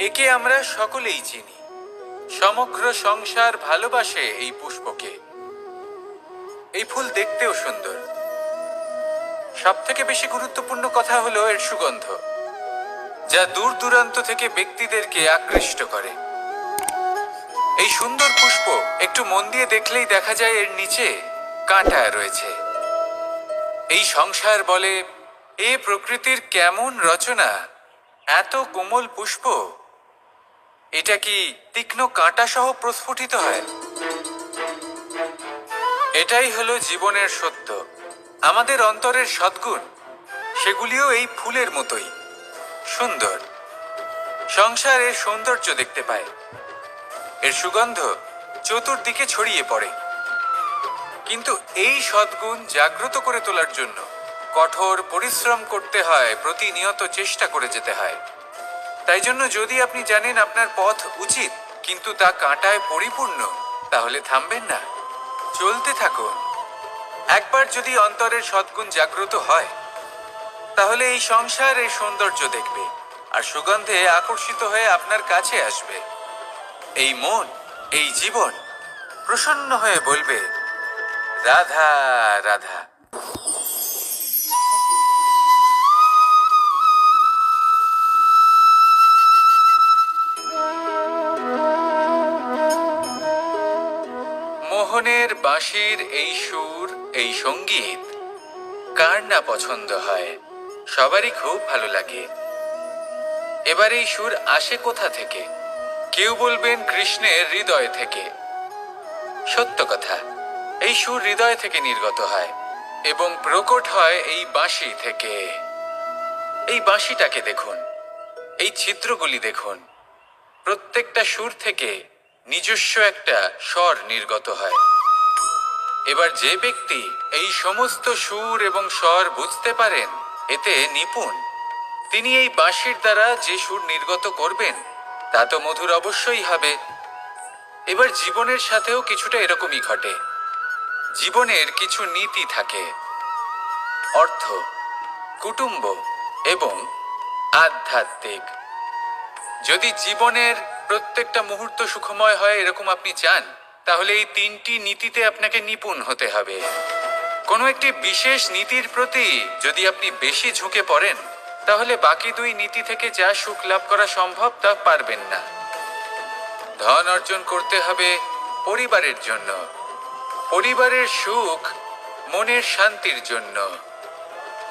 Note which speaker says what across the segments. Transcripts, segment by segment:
Speaker 1: একে আমরা সকলেই চিনি। সমগ্র সংসার ভালোবাসে এই পুষ্পকে। এই ফুল দেখতেও সুন্দর। সবথেকে বেশি গুরুত্বপূর্ণ কথা হলো এর সুগন্ধ, যা দূর দূরান্ত থেকে ব্যক্তিদেরকে আকৃষ্ট করে। এই সুন্দর পুষ্প একটু মন দিয়ে দেখলেই দেখা যায় এর নিচে কাঁটা রয়েছে। এই সংসার বলে, এ প্রকৃতির কেমন রচনা, এত কোমল পুষ্প, এটা কি তীক্ষ্ণ কাঁটা সহ প্রস্ফুটিত হয়? এটাই হলো জীবনের সত্য। আমাদের অন্তরের সদ্গুণ, সেগুলিও এই ফুলের মতোই সুন্দর। সংসার এর সৌন্দর্য দেখতে পায়, এর সুগন্ধ চতুর্দিকে ছড়িয়ে পড়ে। কিন্তু এই সদ্গুণ জাগ্রত করে তোলার জন্য কঠোর পরিশ্রম করতে হয়, প্রতিনিয়ত চেষ্টা করে যেতে হয়। তাই জন্য যদি আপনি জানেন আপনার পথ উচিত কিন্তু তা কাঁটায় পরিপূর্ণ, তাহলে থামবেন না, চলতে থাকুন। একবার যদি অন্তরের সদ্গুণ জাগ্রত হয়, তাহলে এই সংসার এর সৌন্দর্য দেখবে আর সুগন্ধে আকর্ষিত হয়ে আপনার কাছে আসবে। এই মন, এই জীবন প্রসন্ন হয়ে বলবে, রাধা রাধা। মোহনের বাঁশির এই সুর, এই সঙ্গীত কার না পছন্দ হয়? সবারই খুব ভালো লাগে। এবার এই সুর আসে কোথা থেকে? কেউ বলবেন কৃষ্ণের হৃদয় থেকে। সত্য কথা, এই সুর হৃদয় থেকে নির্গত হয় এবং প্রকট হয় এই বাঁশি থেকে। এই বাঁশিটাকে দেখুন, এই ছিদ্রগুলি দেখুন। প্রত্যেকটা সুর থেকে নিজস্ব একটা স্বর নির্গত হয়। এবার যে ব্যক্তি এই সমস্ত সুর এবং স্বর বুঝতে পারেন, এতে নিপুণ, তিনি এই বাঁশির দ্বারা যে সুর নির্গত করবেন তা তো মধুর অবশ্যই হবে। এবার জীবনের সাথেও কিছুটা এরকমই ঘটে। জীবনের কিছু নীতি থাকে, অর্থ, কুটুম্ব এবং আধ্যাত্মিক। যদি জীবনের প্রত্যেকটা মুহূর্ত সুখময় হয় এরকম আপনি চান, তাহলে এই তিনটি নীতিতে আপনাকে নিপুণ হতে হবে। কোনো একটি বিশেষ নীতির প্রতি যদি আপনি বেশি ঝুঁকে পড়েন, তাহলে বাকি দুই নীতি থেকে যা সুখ লাভ করা সম্ভব তা পারবেন না। ধন অর্জন করতে হবে পরিবারের জন্য, পরিবারের সুখ মনের শান্তির জন্য,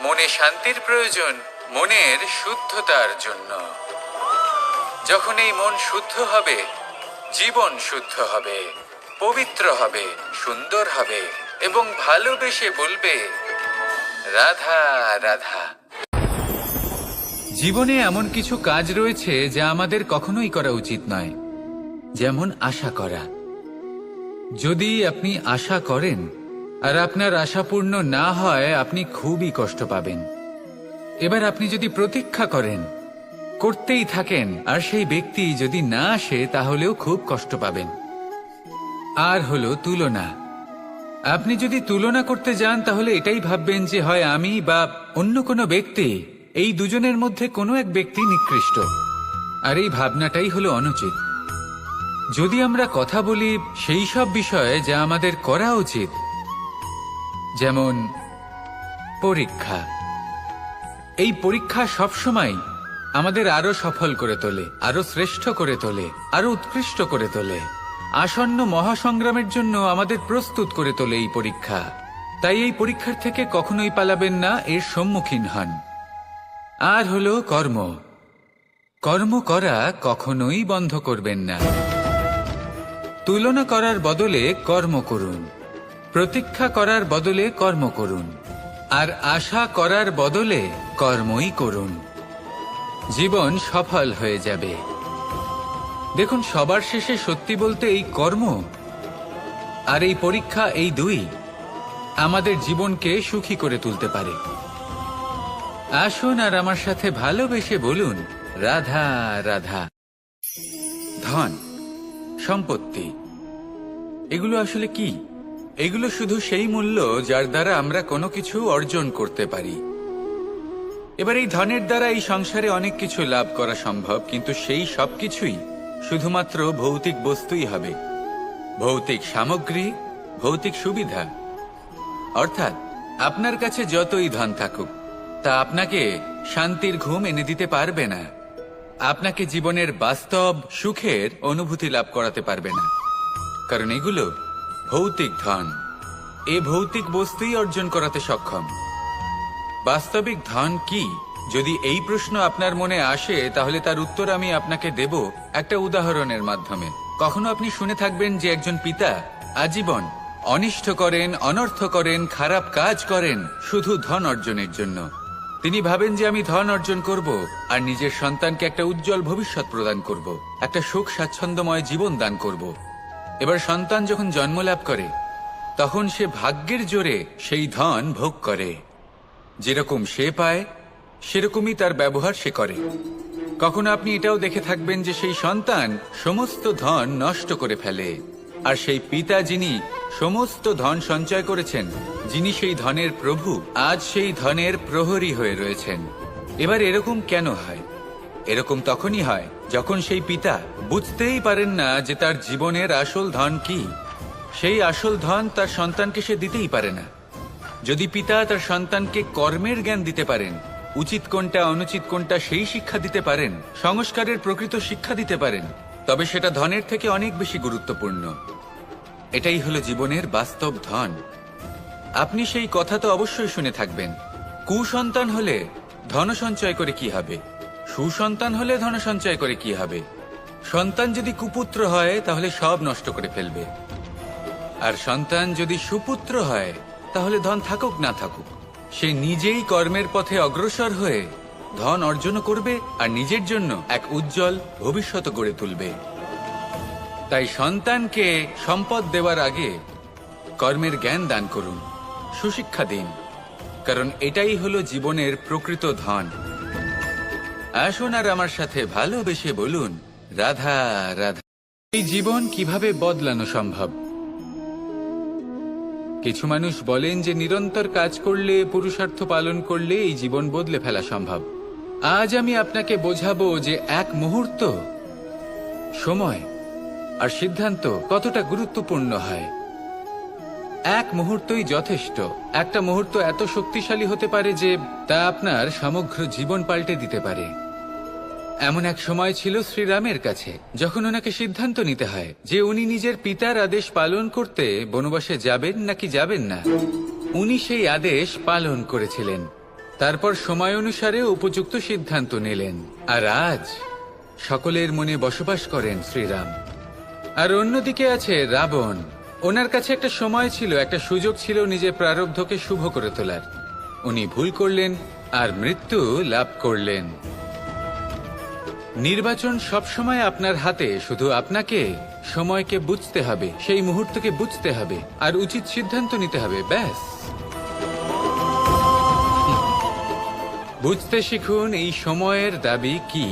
Speaker 1: মনে শান্তির প্রয়োজন মনের শুদ্ধতার জন্য। যখন এই মন শুদ্ধ হবে, জীবন শুদ্ধ হবে, পবিত্র হবে, সুন্দর হবে এবং ভালোবেসে বলবে, রাধা রাধা। জীবনে এমন কিছু কাজ রয়েছে যা আমাদের কখনোই করা উচিত নয়, যেমন আশা করা। যদি আপনি আশা করেন আর আপনার আশা পূর্ণ না হয়, আপনি খুবই কষ্ট পাবেন। এবার আপনি যদি প্রতীক্ষা করেন, করতেই থাকেন, আর সেই ব্যক্তি যদি না আসে, তাহলেও খুব কষ্ট পাবেন। আর হলো তুলনা। আপনি যদি তুলনা করতে যান, তাহলে এটাই ভাববেন যে হয় আমি বা অন্য কোনো ব্যক্তি, এই দুজনের মধ্যে কোনো এক ব্যক্তি নিকৃষ্ট। আর এই ভাবনাটাই হলো অনুচিত। যদি আমরা কথা বলি সেই সব বিষয়ে যা আমাদের করা উচিত, যেমন পরীক্ষা। এই পরীক্ষা সবসময় আমাদের আরো সফল করে তোলে, আরো শ্রেষ্ঠ করে তোলে, আরো উৎকৃষ্ট করে তোলে। আসন্ন মহাসংগ্রামের জন্য আমাদের প্রস্তুত করে তোলে এই পরীক্ষা। তাই এই পরীক্ষার থেকে কখনোই পালাবেন না, এর সম্মুখীন হন। আর হলো কর্ম। কর্ম করা কখনোই বন্ধ করবেন না। তুলনা করার বদলে কর্ম করুন, প্রতীক্ষা করার বদলে কর্ম করুন, আর আশা করার বদলে কর্মই করুন। জীবন সফল হয়ে যাবে। দেখুন, সবার শেষে সত্যি বলতে এই কর্ম আর এই পরীক্ষা, এই দুই আমাদের জীবনকে সুখী করে তুলতে পারে। আসুন আর আমার সাথে ভালোবেসে বলুন, রাধা রাধা। ধন, সম্পত্তি, এগুলো আসলে কি? এগুলো শুধু সেই মূল্য যার দ্বারা আমরা কোনো কিছু অর্জন করতে পারি। এবার এই ধনের দ্বারা এই সংসারে অনেক কিছু লাভ করা সম্ভব, কিন্তু সেই সব কিছুই শুধুমাত্র ভৌতিক বস্তুই হবে, ভৌতিক সামগ্রী, ভৌতিক সুবিধা। অর্থাৎ আপনার কাছে যতই ধন থাকুক, তা আপনাকে শান্তির ঘুম এনে দিতে পারবে না, আপনাকে জীবনের বাস্তব সুখের অনুভূতি লাভ করাতে পারবে না, কারণ এগুলো ভৌতিক ধন। এ ভৌতিক বস্তুই অর্জন করাতে সক্ষম। বাস্তবিক ধন কি? যদি এই প্রশ্ন আপনার মনে আসে, তাহলে তার উত্তর আমি আপনাকে দেব একটা উদাহরণের মাধ্যমে। কখনো আপনি শুনে থাকবেন যে একজন পিতা আজীবন অনিষ্ট করেন, অনর্থ করেন, খারাপ কাজ করেন শুধু ধন অর্জনের জন্য। তিনি ভাবেন যে আমি ধন অর্জন করব আর নিজের সন্তানকে একটা উজ্জ্বল ভবিষ্যৎ প্রদান করব, একটা সুখ স্বাচ্ছন্দ্যময় জীবন দান করব। এবার সন্তান যখন জন্ম লাভ করে, তখন সে ভাগ্যের জোরে সেই ধন ভোগ করে। যেরকম সে পায় সেরকমই তার ব্যবহার সে করে। কখনো আপনি এটাও দেখে থাকবেন যে সেই সন্তান সমস্ত ধন নষ্ট করে ফেলে, আর সেই পিতা যিনি সমস্ত ধন সঞ্চয় করেছেন, যিনি সেই ধনের প্রভু, আজ সেই ধনের প্রহরী হয়ে রয়েছেন। এবার এরকম কেন হয়? এরকম তখনই হয় যখন সেই পিতা বুঝতেই পারেন না যে তার জীবনের আসল ধন কি। সেই আসল ধন তার সন্তানকে সে দিতেই পারে না। যদি পিতা তার সন্তানকে কর্মের জ্ঞান দিতে পারেন, উচিত কোনটা অনুচিত কোনটা সেই শিক্ষা দিতে পারেন, সংস্কারের প্রকৃত শিক্ষা দিতে পারেন, তবে সেটা ধনের থেকে অনেক বেশি গুরুত্বপূর্ণ। এটাই হলো জীবনের বাস্তব ধন। আপনি সেই কথা তো অবশ্যই শুনে থাকবেন, কুসন্তান হলে ধন সঞ্চয় করে কি হবে, সুসন্তান হলে ধন সঞ্চয় করে কি হবে। সন্তান যদি কুপুত্র হয় তাহলে সব নষ্ট করে ফেলবে, আর সন্তান যদি সুপুত্র হয় তাহলে ধন থাকুক না থাকুক, সে নিজেই কর্মের পথে অগ্রসর হয়ে ধন অর্জন করবে আর নিজের জন্য এক উজ্জ্বল ভবিষ্যৎ গড়ে তুলবে। তাই সন্তানকে সম্পদ দেওয়ার আগে কর্মের জ্ঞান দান করুন, সুশিক্ষা দিন, কারণ এটাই হলো জীবনের প্রকৃত ধন। আসুন আর আমার সাথে ভালোবেসে বলুন, রাধা রাধা। এই জীবন কিভাবে বদলানো সম্ভব? কিছু মানুষ বলেন যে নিরন্তর কাজ করলে, পুরুষার্থ পালন করলে এই জীবন বদলে ফেলা সম্ভব। আজ আমি আপনাকে বোঝাবো যে এক মুহূর্ত, সময় আর সিদ্ধান্ত কতটা গুরুত্বপূর্ণ হয়। এক মুহূর্তই যথেষ্ট। একটা মুহূর্ত এত শক্তিশালী হতে পারে যে তা আপনার সমগ্র জীবন পাল্টে দিতে পারে। এমন এক সময় ছিল শ্রীরামের কাছে, যখন ওনাকে সিদ্ধান্ত নিতে হয় যে উনি নিজের পিতার আদেশ পালন করতে বনবাসে যাবেন নাকি যাবেন না। উনি সেই আদেশ পালন করেছিলেন, তারপর সময় অনুসারে উপযুক্ত সিদ্ধান্ত নিলেন। আর আজ সকলের মনে বসবাস করেন শ্রীরাম। আর অন্যদিকে আছে রাবণ। ওনার কাছে একটা সময় ছিল, একটা সুযোগ ছিল নিজের প্রারব্ধকে শুভ করে তোলার। উনি ভুল করলেন আর মৃত্যু লাভ করলেন। নির্বাচন সবসময় আপনার হাতে, শুধু আপনাকে সময়কে বুঝতে হবে, সেই মুহূর্তকে বুঝতে হবে আর উচিত সিদ্ধান্ত নিতে হবে, ব্যাস। বুঝতে শিখুন এই সময়ের দাবি কি,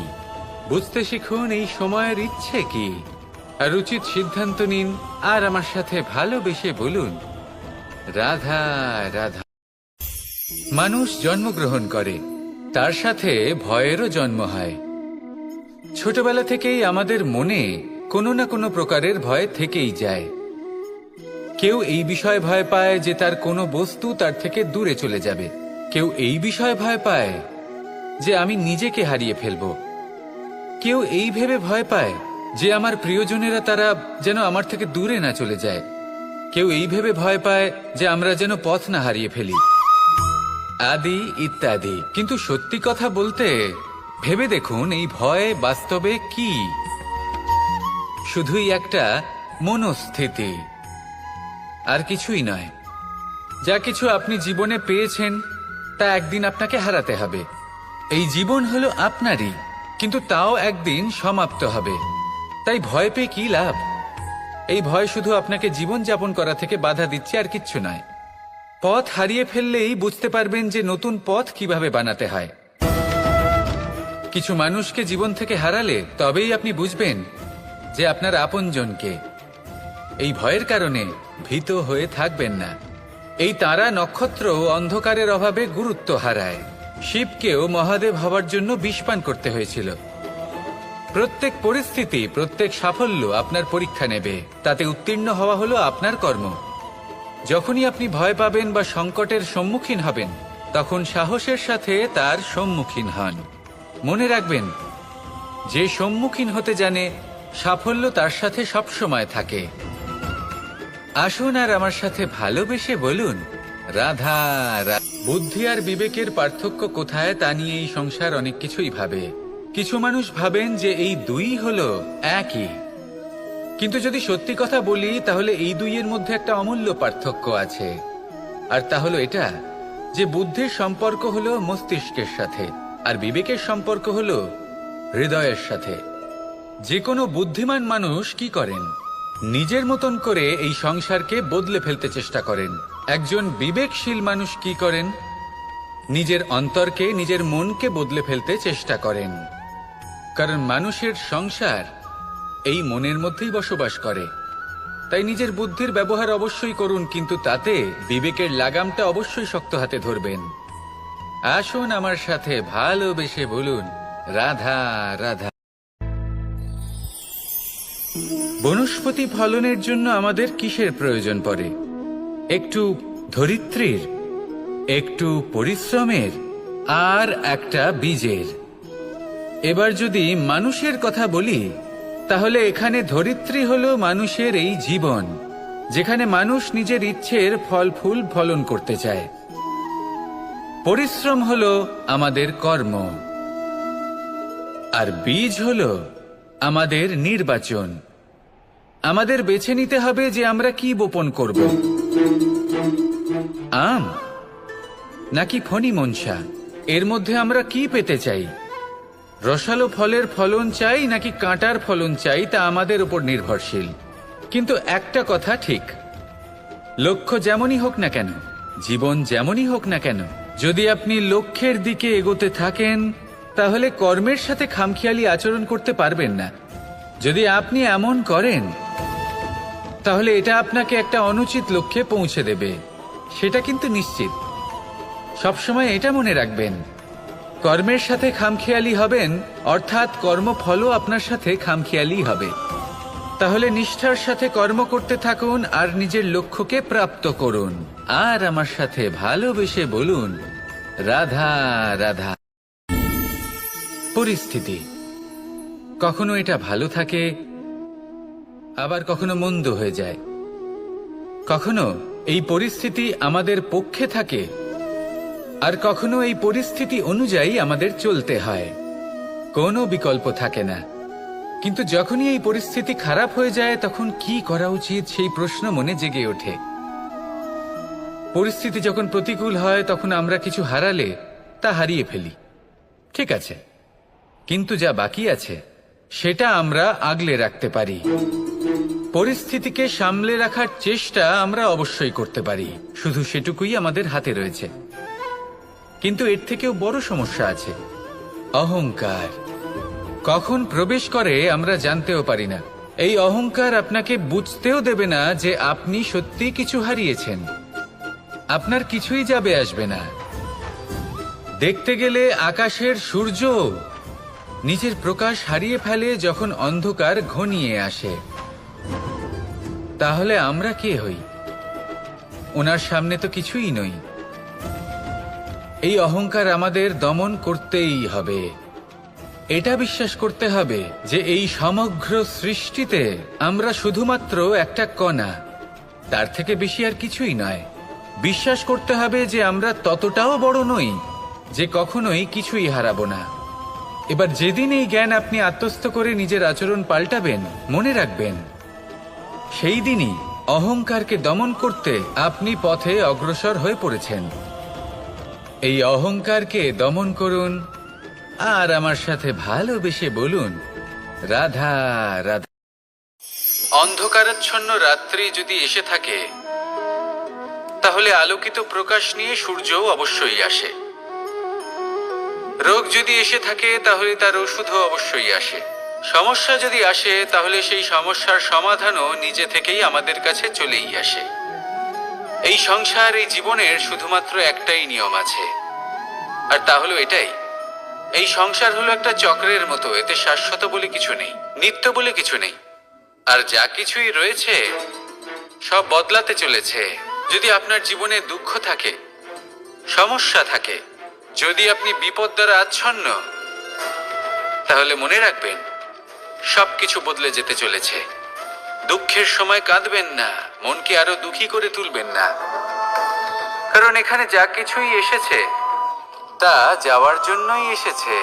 Speaker 1: বুঝতে শিখুন এই সময়ের ইচ্ছে কি, আর উচিত সিদ্ধান্ত নিন। আর আমার সাথে ভালোবেসে বলুন, রাধা রাধা। মানুষ জন্মগ্রহণ করে, তার সাথে ভয়েরও জন্ম হয়। ছোটবেলা থেকেই আমাদের মনে কোনো না কোনো প্রকারের ভয় থেকেই যায়। কেউ এই বিষয়ে ভয় পায় যে তার কোনো বস্তু তার থেকে দূরে চলে যাবে, কেউ এই বিষয়ে ভয় পায় যে আমি নিজেকে হারিয়ে ফেলব, কেউ এই ভেবে ভয় পায় যে আমার প্রিয়জনেরা তারা যেন আমার থেকে দূরে না চলে যায়, কেউ এই ভেবে ভয় পায় যে আমরা যেন পথ না হারিয়ে ফেলি, আদি ইত্যাদি। কিন্তু সত্যি কথা বলতে, ভেবে দেখুন এই ভয় বাস্তবে কি? শুধুই একটা মনস্থিতি, আর কিছুই নয়। যা কিছু আপনি জীবনে পেয়েছেন তা একদিন আপনাকে হারাতে হবে। এই জীবন হলো আপনারই, কিন্তু তাও একদিন সমাপ্ত হবে। তাই ভয় পেয়ে কি লাভ? এই ভয় শুধু আপনাকে জীবন যাপন করা থেকে বাধা দিচ্ছে, আর কিচ্ছু নয়। পথ হারিয়ে ফেললেই বুঝতে পারবেন যে নতুন পথ কিভাবে বানাতে হয়। কিছু মানুষকে জীবন থেকে হারালে তবেই আপনি বুঝবেন যে আপনার আপনজনকে। এই ভয়ের কারণে ভীত হয়ে থাকবেন না। এই তারা নক্ষত্র অন্ধকারের অভাবে গুরুত্ব হারায়, শিবকেও মহাদেব হবার জন্য বিষ পান করতে হয়েছিল। প্রত্যেক পরিস্থিতি, প্রত্যেক সাফল্য আপনার পরীক্ষা নেবে, তাতে উত্তীর্ণ হওয়া হলো আপনার কর্ম। যখনই আপনি ভয় পাবেন বা সংকটের সম্মুখীন হবেন, তখন সাহসের সাথে তার সম্মুখীন হন। মনে রাখবেন, যে সম্মুখীন হতে জানে, সাফল্য তার সাথে সবসময় থাকে। আসুন আর আমার সাথে ভালোবেসে বলুন, রাধা রাধা। বুদ্ধি আর বিবেকের পার্থক্য কোথায় তা নিয়ে এই সংসার অনেক কিছুই ভাবে। কিছু মানুষ ভাবেন যে এই দুই হলো একই, কিন্তু যদি সত্যি কথা বলি তাহলে এই দুইয়ের মধ্যে একটা অমূল্য পার্থক্য আছে। আর তা হলো এটা যে বুদ্ধির সম্পর্ক হলো মস্তিষ্কের সাথে, আর বিবেকের সম্পর্ক হলো হৃদয়ের সাথে। যে কোনো বুদ্ধিমান মানুষ কি করেন? নিজের মতন করে এই সংসারকে বদলে ফেলতে চেষ্টা করেন। একজন বিবেকশীল মানুষ কি করেন? নিজের অন্তরকে, নিজের মনকে বদলে ফেলতে চেষ্টা করেন। কারণ মানুষের সংসার এই মনের মধ্যেই বসবাস করে। তাই নিজের বুদ্ধির ব্যবহার অবশ্যই করুন, কিন্তু তাতে বিবেকের লাগামটা অবশ্যই শক্ত হাতে ধরবেন। আসুন আমার সাথে ভালোবেসে বলুন, রাধা রাধা। বনস্পতি ফলনের জন্য আমাদের কিসের প্রয়োজন পড়ে? একটু ধরিত্রীর, একটু পরিশ্রমের, আর একটা বীজের। এবার যদি মানুষের কথা বলি, তাহলে এখানে ধরিত্রী হলো মানুষের এই জীবন, যেখানে মানুষ নিজের ইচ্ছের ফল ফুল ফলন করতে চায়। পরিশ্রম হলো আমাদের কর্ম, আর বীজ হলো আমাদের নির্বাচন। আমাদের বেছে নিতে হবে যে আমরা কি বপন করব, আম নাকি ফণি মনসা। এর মধ্যে আমরা কি পেতে চাই? রসালো ফলের ফলন চাই নাকি কাঁটার ফলন চাই, তা আমাদের উপর নির্ভরশীল। কিন্তু একটা কথা ঠিক, লক্ষ্য যেমনই হোক না কেন, জীবন যেমনই হোক না কেন, যদি আপনি লক্ষ্যের দিকে এগোতে থাকেন, তাহলে কর্মের সাথে খামখেয়ালি আচরণ করতে পারবেন না। যদি আপনি এমন করেন, তাহলে এটা আপনাকে একটা অনুচিত লক্ষ্যে পৌঁছে দেবে, সেটা কিন্তু নিশ্চিত। সবসময় এটা মনে রাখবেন, কর্মের সাথে খামখেয়ালি হবেন, অর্থাৎ কর্মফলও আপনার সাথে খামখেয়ালি হবে। তাহলে নিষ্ঠার সাথে কর্ম করতে থাকুন আর নিজের লক্ষ্যকে প্রাপ্ত করুন। আর আমার সাথে ভালোবেসে বলুন, রাধা রাধা। পরিস্থিতি কখনো এটা ভালো থাকে, আবার কখনো মন্দ হয়ে যায়। কখনো এই পরিস্থিতি আমাদের পক্ষে থাকে, আর কখনো এই পরিস্থিতি অনুযায়ী আমাদের চলতে হয়। কোনো বিকল্প থাকে না। কিন্তু যখনই এই পরিস্থিতি খারাপ হয়ে যায়, তখন কি করা উচিত সেই প্রশ্ন মনে জেগে ওঠে। পরিস্থিতি যখন প্রতিকূল হয়, তখন আমরা কিছু হারালে তা হারিয়ে ফেলি, ঠিক আছে, কিন্তু যা বাকি আছে সেটা আমরা আগলে রাখতে পারি। পরিস্থিতিকে সামলে রাখার চেষ্টা আমরা অবশ্যই করতে পারি, শুধু সেটুকুই আমাদের হাতে রয়েছে। কিন্তু এর থেকেও বড় সমস্যা আছে, অহংকার। কখন প্রবেশ করে আমরা জানতেও পারি না। এই অহংকার আপনাকে বুঝতেও দেবে না যে আপনি সত্যি কিছু হারিয়েছেন। আপনার কিছুই যাবে আসবে না। দেখতে গেলে আকাশের সূর্য নিজের প্রকাশ হারিয়ে ফেলে যখন অন্ধকার ঘনিয়ে আসে। তাহলে আমরা কে হই? ওনার সামনে তো কিছুই নই। এই অহংকার আমাদের দমন করতেই হবে। এটা বিশ্বাস করতে হবে যে এই সমগ্র সৃষ্টিতে আমরা শুধুমাত্র একটা কণা, তার থেকে বেশি আর কিছুই নয়। বিশ্বাস করতে হবে যে আমরা ততটাও বড় নই যে কখনোই কিছুই হারাবো না। এবার যেদিন এই জ্ঞান আপনি আত্মস্থ করে নিজের আচরণ পাল্টাবেন, মনে রাখবেন সেই দিনই অহংকারকে দমন করতে আপনি পথে অগ্রসর হয়ে পড়েছেন। এই অহংকারকে দমন করুন আর আমার সাথে ভালোবেসে বলুন, রাধা রাধা। অন্ধকারাচ্ছন্ন রাত্রি যদি এসে থাকে, তাহলে আলোকিত প্রকাশ নিয়ে সূর্যও অবশ্যই আসে। রোগ যদি এসে থাকে, তাহলে তার ওষুধও অবশ্যই আসে। সমস্যা যদি আসে, তাহলে সেই সমস্যার সমাধানও নিজে থেকেই আমাদের কাছে চলেই আসে। এই সংসার, এই জীবনের শুধুমাত্র একটাই নিয়ম আছে, আর তা হলো এটাই, এই সংসার হলো একটা চক্রের মতো, এতে শাশ্বত বলে কিছু নেই, নিত্য বলে কিছু নেই। আর যা কিছুই রয়েছে সব বদলাতে চলেছে। যদি আপনার জীবনে দুঃখ থাকে, সমস্যা থাকে, যদি আপনি বিপদ দ্বারা আচ্ছন্ন, তাহলে মনে রাখবেন সবকিছু বদলে যেতে চলেছে। দুঃখের সময় কাঁদবেন না, মনকে আরো দুঃখী করে তুলবেন না, কারণ এখানে যা কিছুই এসেছে তা যাওয়ার জন্যই এসেছে।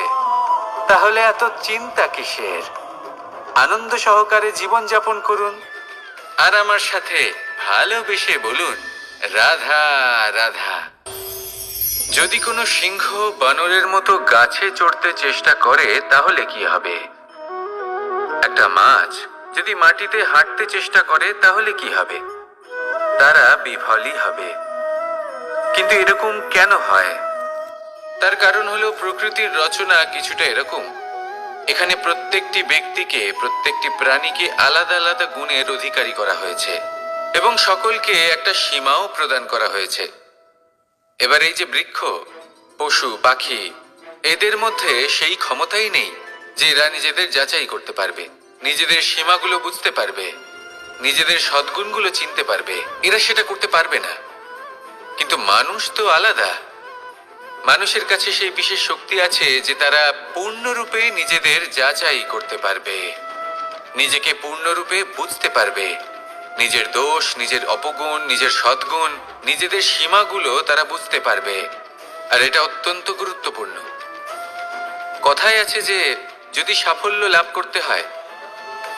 Speaker 1: তাহলে এত চিন্তা কিসের? আনন্দ সহকারে জীবন যাপন করুন আর আমার সাথে ভালোবেসে বলুন রাধা রাধা। যদি কোনো সিংহ বানরের মতো গাছে চড়তে চেষ্টা করে তাহলে কি হবে? একটা মাছ যদি মাটিতে হাঁটতে চেষ্টা করে তাহলে কি হবে? তারা বিফলই হবে। কিন্তু এরকম কেন হয়? তার কারণ হলো প্রকৃতির রচনা কিছুটা এরকম। এখানে প্রত্যেকটি ব্যক্তিকে, প্রত্যেকটি প্রাণীকে আলাদা আলাদা গুণের অধিকারী করা হয়েছে এবং সকলকে একটা সীমাও প্রদান করা হয়েছে। এবার এই যে বৃক্ষ, পশু, পাখি, এদের মধ্যে সেই ক্ষমতাই নেই যে এরা নিজেদের যাচাই করতে পারবে, নিজেদের সীমাগুলো বুঝতে পারবে, নিজেদের সদ্গুণগুলো চিনতে পারবে। এরা সেটা করতে পারবে না। কিন্তু মানুষ তো আলাদা। মানুষের কাছে সেই বিশেষ শক্তি আছে যে তারা পূর্ণরূপে নিজেদের যাচাই করতে পারবে, নিজেকে পূর্ণরূপে বুঝতে পারবে, নিজের দোষ, নিজের অপগুণ, নিজের সদ্গুণ, নিজেদের সীমাগুলো তারা বুঝতে পারবে। আর এটা অত্যন্ত গুরুত্বপূর্ণ। কথায় আছে যে যদি সাফল্য লাভ করতে হয়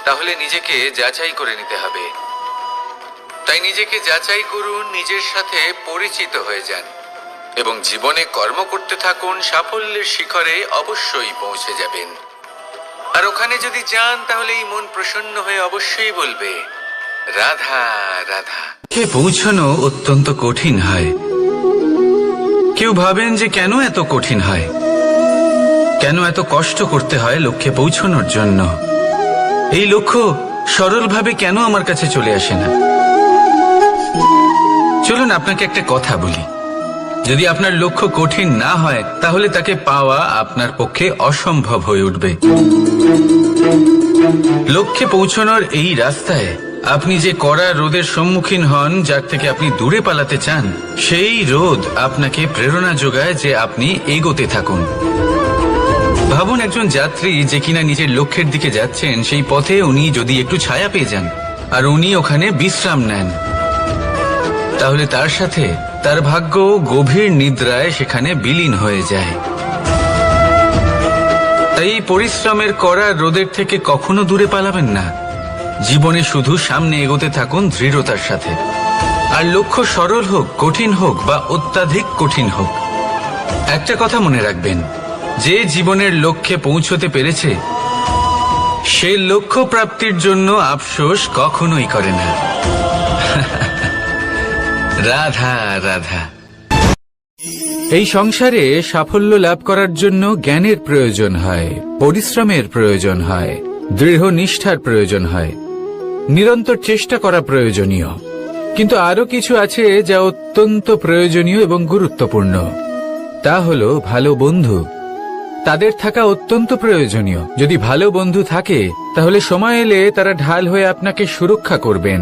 Speaker 1: তাহলে নিজেকে যাচাই করে নিতে হবে। তাই নিজেকে যাচাই করুন, নিজের সাথে পরিচিত হয়ে যান এবং জীবনে কর্ম করতে থাকুন। সাফল্যের শিখরে অবশ্যই পৌঁছে যাবেন। আর ওখানে যদি যান তাহলে এই মন প্রসন্ন হয়ে অবশ্যই বলবে রাধা রাধা। কে পৌঁছানো অত্যন্ত কঠিন হয়। কেউ ভাবেন যে কেন এত কঠিন হয়, কেন এত কষ্ট করতে হয় লক্ষ্যে পৌঁছানোর জন্য। এই লক্ষ্য সরলভাবে কেন আমার কাছে চলে আসে না? চলুন আপনাকে একটা কথা বলি, যদি আপনার লক্ষ্য কঠিন না হয় তাহলে তাকে পাওয়া আপনার পক্ষে অসম্ভব হয়ে উঠবে। লক্ষ্যে পৌঁছানোর এই রাস্তায় আপনি যে কড়া রোদের সম্মুখীন হন, যার থেকে আপনি দূরে পালাতে চান, সেই রোদ আপনাকে প্রেরণা যোগায় যে আপনি এগোতে থাকুন। ভাবুন একজন যাত্রী যে কিনা নিজের লক্ষ্যের দিকে যাচ্ছেন, সেই পথে উনি যদি একটু ছায়া পেয়ে যান আর উনি ওখানে বিশ্রাম নেন, তাহলে তার সাথে তার ভাগ্য গভীর নিদ্রায় সেখানে বিলীন হয়ে যায়। তাই পরিশ্রমের করা রোদের থেকে কখনো দূরে পালাবেন না। জীবনে শুধু সামনে এগোতে থাকুন দৃঢ়তার সাথে। আর লক্ষ্য সরল হোক, কঠিন হোক বা অত্যাধিক কঠিন হোক, একটা কথা মনে রাখবেন, যে জীবনের লক্ষ্যে পৌঁছতে পেরেছে সে লক্ষ্য প্রাপ্তির জন্য আফসোস কখনোই করে না। রাধা রাধা। এই সংসারে সাফল্য লাভ করার জন্য জ্ঞানের প্রয়োজন হয়, পরিশ্রমের প্রয়োজন হয়, দৃঢ় নিষ্ঠার প্রয়োজন হয়, নিরন্তর চেষ্টা করা প্রয়োজনীয়। কিন্তু আরো কিছু আছে যা অত্যন্ত প্রয়োজনীয় এবং গুরুত্বপূর্ণ। তা হলো ভালো বন্ধু। তাদের থাকা অত্যন্ত প্রয়োজনীয়। যদি ভালো বন্ধু থাকে তাহলে সময় এলে তারা ঢাল হয়ে আপনাকে সুরক্ষা করবেন।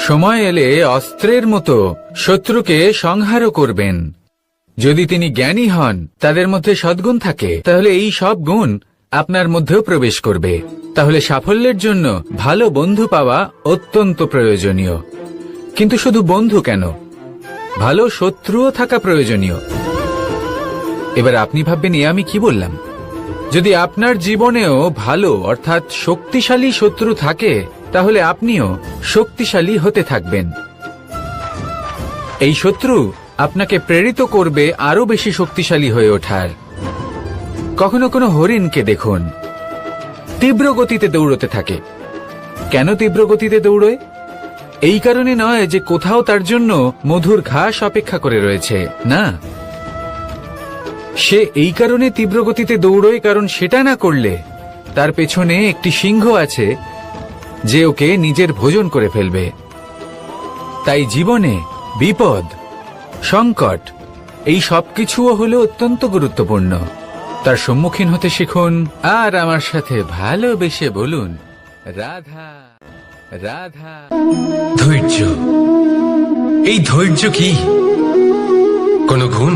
Speaker 1: সময় এলে অস্ত্রের মতো শত্রুকে সংহারও করবেন। যদি তিনি জ্ঞানী হন, তাদের মধ্যে সদ্গুণ থাকে, তাহলে এই সব গুণ আপনার মধ্যেও প্রবেশ করবে। তাহলে সাফল্যের জন্য ভালো বন্ধু পাওয়া অত্যন্ত প্রয়োজনীয়। কিন্তু শুধু বন্ধু কেন, ভালো শত্রুও থাকা প্রয়োজনীয়। এবার আপনি ভাববেন এ আমি কি বললাম? যদি আপনার জীবনেও ভালো অর্থাৎ শক্তিশালী শত্রু থাকে তাহলে আপনিও শক্তিশালী হতে থাকবেন। এই শত্রু আপনাকে প্রেরিত করবে আরো বেশি শক্তিশালী হয়ে ওঠার। কখনো কোনো হরিণকে দেখুন, তীব্র গতিতে দৌড়তে থাকে। কেন তীব্র গতিতে দৌড়য়? এই কারণে নয় যে কোথাও তার জন্য মধুর ঘাস অপেক্ষা করে রয়েছে, না। সে এই কারণে তীব্র গতিতে দৌড়য় কারণ সেটা না করলে তার পেছনে একটি সিংহ আছে যে ওকে নিজের ভোজন করে ফেলবে। তাই জীবনে বিপদ, সংকট, এই সব কিছুও হলো অত্যন্ত গুরুত্বপূর্ণ। তার সম্মুখীন হতে শিখুন আর আমার সাথে ভালোবেসে বলুন, রাধা রাধা।
Speaker 2: ধৈর্য, এই ধৈর্য কি কোনো গুণ,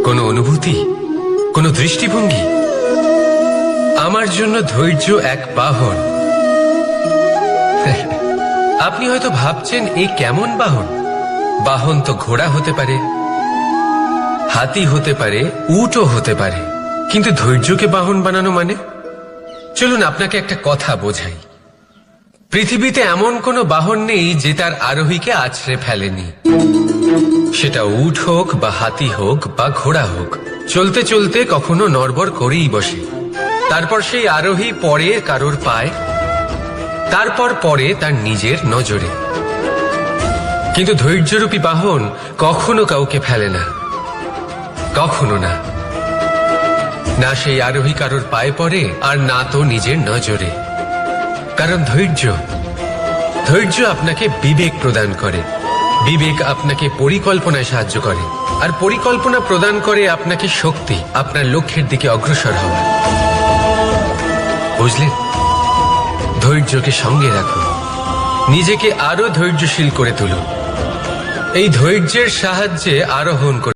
Speaker 2: কোনো অনুভূতি, কোনো দৃষ্টিভঙ্গি? আমার জন্য ধৈর্য এক বাহন। আপনি হয়তো ভাবছেন এই কেমন বাহন? বাহন তো ঘোড়া হতে পারে, হাতি হতে পারে, উটও হতে পারে, কিন্তু ধৈর্যকে বাহন বানানো মানে? চলুন আপনাকে একটা কথা বোঝাই। পৃথিবীতে এমন কোনো বাহন নেই যে তার আরোহীকে আছড়ে ফেলেনি। সেটা উট হোক বা হাতি হোক বা ঘোড়া হোক, চলতে চলতে কখনো নড়বড় করেই বসে। তারপর সেই আরোহী পড়ে কারোর পায়, তারপর পড়ে তার নিজের নজরে। কিন্তু ধৈর্যরূপী বাহন কখনো কাউকে ফেলে না, কখনো না। না সেই আরোহী কারোর পায়ে পড়ে আর না তো নিজের নজরে। কারণ ধৈর্য আপনাকে বিবেক প্রদান করে, বিবেক আপনাকে পরিকল্পনায় সাহায্য করে, আর পরিকল্পনা প্রদান করে আপনাকে শক্তি, আপনার লক্ষ্যের দিকে অগ্রসর হওয়া। বুঝলেন? ধৈর্যকে সঙ্গে রাখুন, নিজেকে আরো ধৈর্যশীল করে তুলুন। এই ধৈর্যের সাহায্যে আরোহণ করুন।